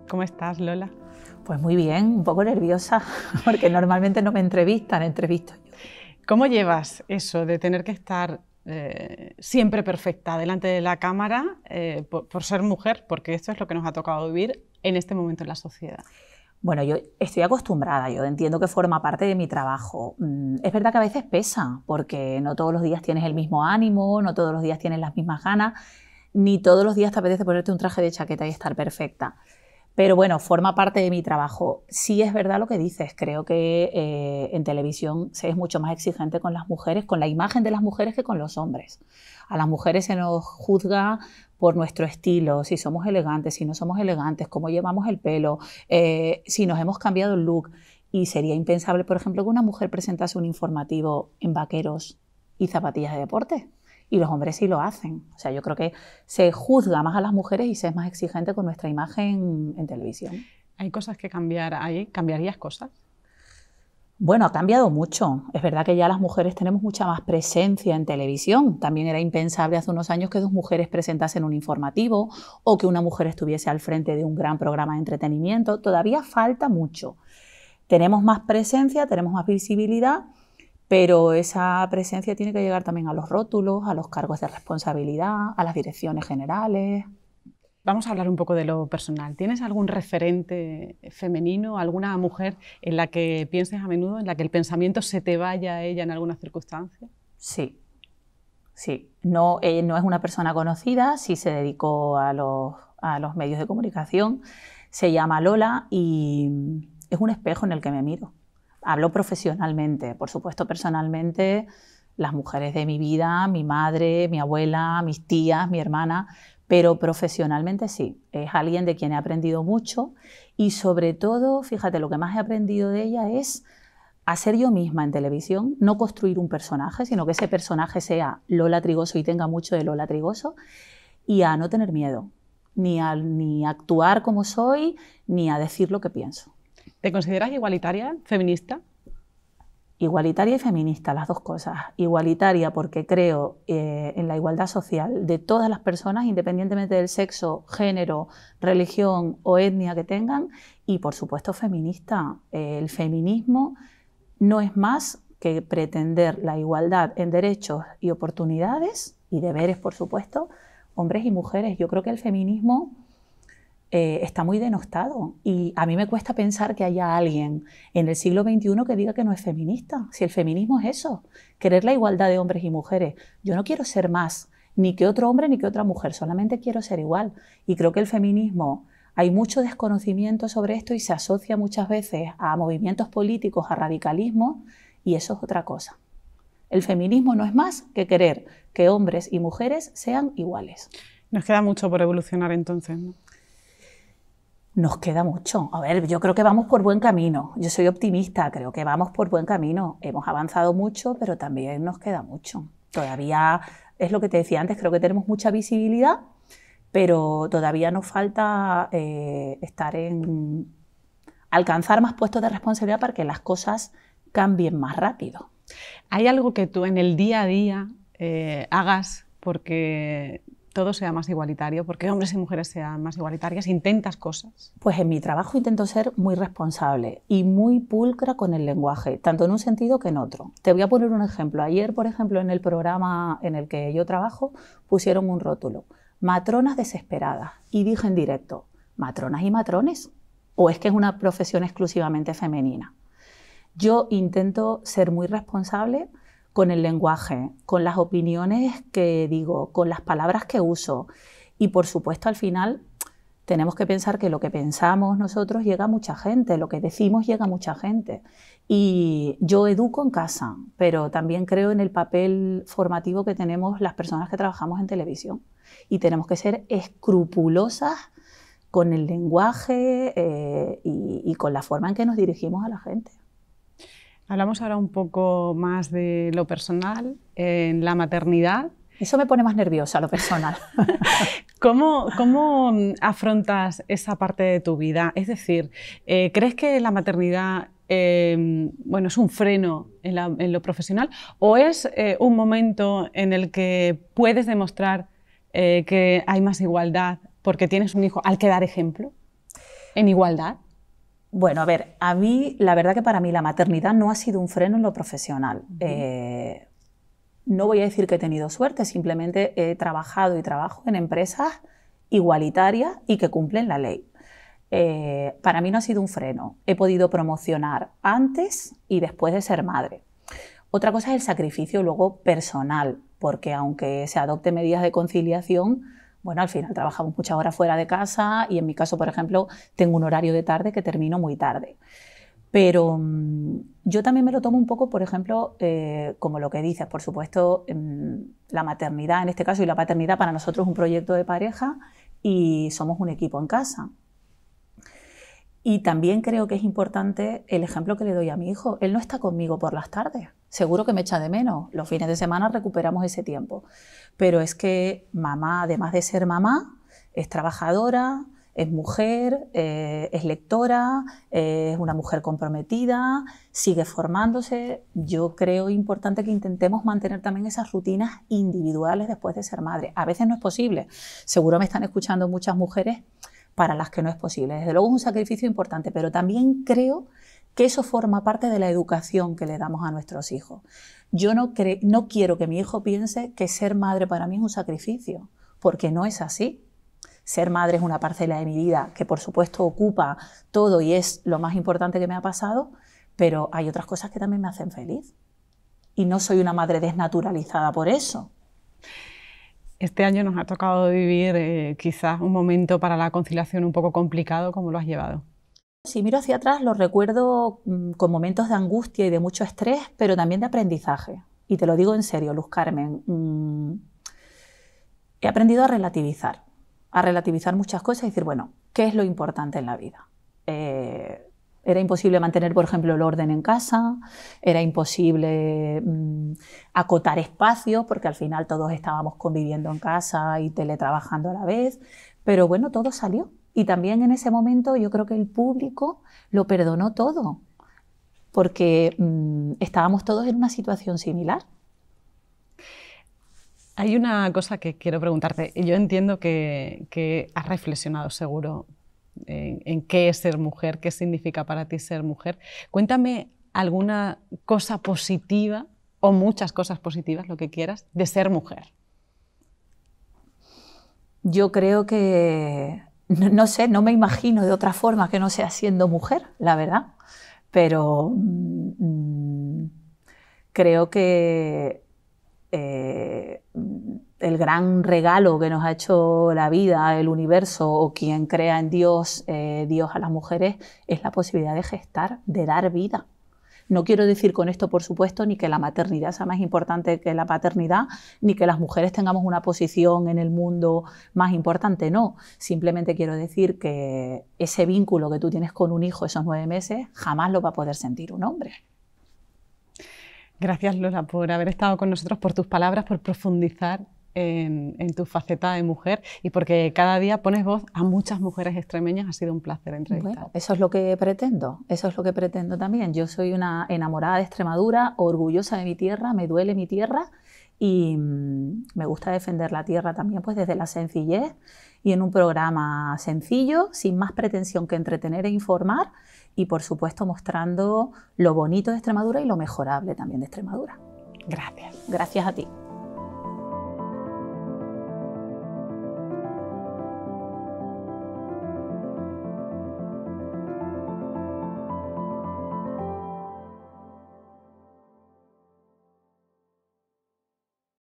¿Cómo estás, Lola? Pues muy bien, un poco nerviosa, porque normalmente no me entrevistan, entrevisto yo. ¿Cómo llevas eso de tener que estar siempre perfecta delante de la cámara por ser mujer? Porque esto es lo que nos ha tocado vivir en este momento en la sociedad. Bueno, yo estoy acostumbrada, yo entiendo que forma parte de mi trabajo. Es verdad que a veces pesa, porque no todos los días tienes el mismo ánimo, no todos los días tienes las mismas ganas, ni todos los días te apetece ponerte un traje de chaqueta y estar perfecta. Pero bueno, forma parte de mi trabajo. Sí es verdad lo que dices, creo que en televisión se es mucho más exigente con las mujeres, con la imagen de las mujeres que con los hombres. A las mujeres se nos juzga por nuestro estilo, si somos elegantes, si no somos elegantes, cómo llevamos el pelo, si nos hemos cambiado el look. Y sería impensable, por ejemplo, que una mujer presentase un informativo en vaqueros y zapatillas de deporte. Y los hombres sí lo hacen. O sea, yo creo que se juzga más a las mujeres y se es más exigente con nuestra imagen en televisión. ¿Hay cosas que cambiar ahí? ¿Cambiarías cosas? Bueno, ha cambiado mucho. Es verdad que ya las mujeres tenemos mucha más presencia en televisión. También era impensable hace unos años que dos mujeres presentasen un informativo o que una mujer estuviese al frente de un gran programa de entretenimiento. Todavía falta mucho. Tenemos más presencia, tenemos más visibilidad, pero esa presencia tiene que llegar también a los rótulos, a los cargos de responsabilidad, a las direcciones generales. Vamos a hablar un poco de lo personal. ¿Tienes algún referente femenino, alguna mujer en la que pienses a menudo, en la que el pensamiento se te vaya a ella en alguna circunstancia? Sí, sí. No, no es una persona conocida, sí se dedicó a los medios de comunicación. Se llama Lola y es un espejo en el que me miro. Hablo profesionalmente, por supuesto personalmente, las mujeres de mi vida, mi madre, mi abuela, mis tías, mi hermana, pero profesionalmente sí, es alguien de quien he aprendido mucho y sobre todo, fíjate, lo que más he aprendido de ella es a ser yo misma en televisión, no construir un personaje, sino que ese personaje sea Lola Trigoso y tenga mucho de Lola Trigoso y a no tener miedo, ni a actuar como soy, ni a decir lo que pienso. ¿Te consideras igualitaria, feminista? Igualitaria y feminista, las dos cosas. Igualitaria porque creo en la igualdad social de todas las personas, independientemente del sexo, género, religión o etnia que tengan. Y por supuesto feminista. El feminismo no es más que pretender la igualdad en derechos y oportunidades, y deberes por supuesto, hombres y mujeres. Yo creo que el feminismo está muy denostado y a mí me cuesta pensar que haya alguien en el siglo XXI que diga que no es feminista. Si el feminismo es eso, querer la igualdad de hombres y mujeres. Yo no quiero ser más ni que otro hombre ni que otra mujer, solamente quiero ser igual. Y creo que el feminismo, hay mucho desconocimiento sobre esto y se asocia muchas veces a movimientos políticos, a radicalismo, y eso es otra cosa. El feminismo no es más que querer que hombres y mujeres sean iguales. Nos queda mucho por evolucionar entonces, ¿no? Nos queda mucho. A ver, yo creo que vamos por buen camino. Yo soy optimista, creo que vamos por buen camino. Hemos avanzado mucho, pero también nos queda mucho. Todavía, es lo que te decía antes, creo que tenemos mucha visibilidad, pero todavía nos falta alcanzar más puestos de responsabilidad para que las cosas cambien más rápido. ¿Hay algo que tú en el día a día hagas porque todo sea más igualitario, porque hombres y mujeres sean más igualitarias? ¿Intentas cosas? Pues en mi trabajo intento ser muy responsable y muy pulcra con el lenguaje, tanto en un sentido que en otro. Te voy a poner un ejemplo. Ayer, por ejemplo, en el programa en el que yo trabajo, pusieron un rótulo, matronas desesperadas, y dije en directo, ¿matronas y matrones? ¿O es que es una profesión exclusivamente femenina? Yo intento ser muy responsable con el lenguaje, con las opiniones que digo, con las palabras que uso. Y por supuesto, al final, tenemos que pensar que lo que pensamos nosotros llega a mucha gente, lo que decimos llega a mucha gente. Y yo educo en casa, pero también creo en el papel formativo que tenemos las personas que trabajamos en televisión. Y tenemos que ser escrupulosas con el lenguaje y con la forma en que nos dirigimos a la gente. Hablamos ahora un poco más de lo personal, en la maternidad. Eso me pone más nerviosa, lo personal. ¿Cómo afrontas esa parte de tu vida? Es decir, ¿crees que la maternidad bueno, es un freno en lo profesional o es un momento en el que puedes demostrar que hay más igualdad porque tienes un hijo al que dar ejemplo? en igualdad? Bueno, a ver, a mí, la verdad que para mí la maternidad no ha sido un freno en lo profesional. No voy a decir que he tenido suerte, simplemente he trabajado y trabajo en empresas igualitarias y que cumplen la ley. Para mí no ha sido un freno. He podido promocionar antes y después de ser madre. Otra cosa es el sacrificio luego personal, porque aunque se adopten medidas de conciliación, bueno, al final trabajamos muchas horas fuera de casa y en mi caso, por ejemplo, tengo un horario de tarde que termino muy tarde. Pero yo también me lo tomo un poco, por ejemplo, como lo que dices, por supuesto, la maternidad en este caso y la paternidad para nosotros es un proyecto de pareja y somos un equipo en casa. Y también creo que es importante el ejemplo que le doy a mi hijo. Él no está conmigo por las tardes, seguro que me echa de menos. Los fines de semana recuperamos ese tiempo. Pero es que mamá, además de ser mamá, es trabajadora, es mujer, es lectora, es una mujer comprometida, sigue formándose. Yo creo importante que intentemos mantener también esas rutinas individuales después de ser madre. A veces no es posible. Seguro me están escuchando muchas mujeres para las que no es posible. Desde luego es un sacrificio importante, pero también creo que eso forma parte de la educación que le damos a nuestros hijos. Yo no quiero que mi hijo piense que ser madre para mí es un sacrificio, porque no es así. Ser madre es una parcela de mi vida que por supuesto ocupa todo y es lo más importante que me ha pasado, pero hay otras cosas que también me hacen feliz. Y no soy una madre desnaturalizada por eso. Este año nos ha tocado vivir quizás un momento para la conciliación un poco complicado. ¿Cómo lo has llevado? Si miro hacia atrás, lo recuerdo con momentos de angustia y de mucho estrés, pero también de aprendizaje. Y te lo digo en serio, Luz Carmen. He aprendido a relativizar muchas cosas y decir, bueno, ¿qué es lo importante en la vida? Era imposible mantener, por ejemplo, el orden en casa, era imposible acotar espacios, porque al final todos estábamos conviviendo en casa y teletrabajando a la vez, pero bueno, todo salió. Y también en ese momento yo creo que el público lo perdonó todo, porque estábamos todos en una situación similar. Hay una cosa que quiero preguntarte. Yo entiendo que has reflexionado seguro en qué es ser mujer, qué significa para ti ser mujer. Cuéntame alguna cosa positiva o muchas cosas positivas, lo que quieras, de ser mujer. Yo creo que, no sé, no me imagino de otra forma que no sea siendo mujer, la verdad, pero creo que el gran regalo que nos ha hecho la vida, el universo o quien crea en Dios, Dios a las mujeres, es la posibilidad de gestar, de dar vida. No quiero decir con esto, por supuesto, ni que la maternidad sea más importante que la paternidad, ni que las mujeres tengamos una posición en el mundo más importante, no. Simplemente quiero decir que ese vínculo que tú tienes con un hijo esos 9 meses jamás lo va a poder sentir un hombre. Gracias, Lola, por haber estado con nosotros, por tus palabras, por profundizar en tu faceta de mujer y porque cada día pones voz a muchas mujeres extremeñas. Ha sido un placer entrevistar. Bueno, eso es lo que pretendo también. Yo soy una enamorada de Extremadura, orgullosa de mi tierra, me duele mi tierra y me gusta defender la tierra también pues desde la sencillez y en un programa sencillo, sin más pretensión que entretener e informar y por supuesto mostrando lo bonito de Extremadura y lo mejorable también de Extremadura. Gracias. Gracias a ti.